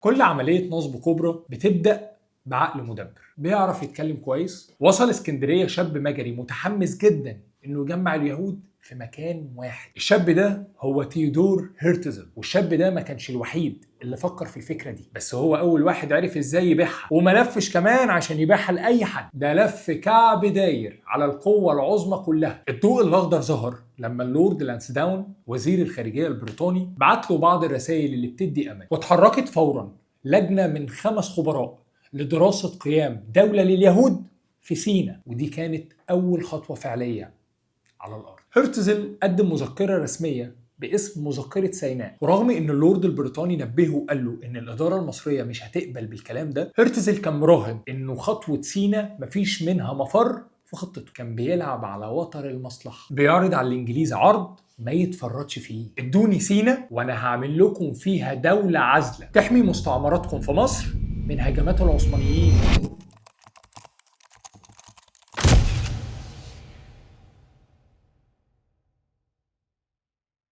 كل عملية نصب كبرى بتبدأ بعقل مدبر بيعرف يتكلم كويس. وصل اسكندرية شاب مجري متحمس جدا انه يجمع اليهود في مكان واحد. الشاب ده هو تيودور هيرتزل، والشاب ده ما كانش الوحيد اللي فكر في الفكرة دي، بس هو اول واحد عرف ازاي يبيعها، وما لفش كمان عشان يبيعها لاي حد، ده لف كعب داير على القوة العظمى كلها. الضوء الاخضر ظهر لما اللورد لانسداون وزير الخارجية البريطاني بعت له بعض الرسائل اللي بتدي امل، واتحركت فورا لجنة من 5 خبراء لدراسة قيام دولة لليهود في سيناء، ودي كانت أول خطوة فعلية على الأرض. هرتزل قدم مذكرة رسمية باسم مذكرة سيناء، ورغم ان اللورد البريطاني نبهه وقال له ان الإدارة المصرية مش هتقبل بالكلام ده، هرتزل كان مراهن انه خطوة سيناء مفيش منها مفر في خطته. كان بيلعب على وتر المصلحة، بيعرض على الإنجليز عرض ما يتفرطش فيه. ادوني سيناء وانا هعمل لكم فيها دولة عازلة تحمي مستعمراتكم في مصر من هجمات العثمانيين.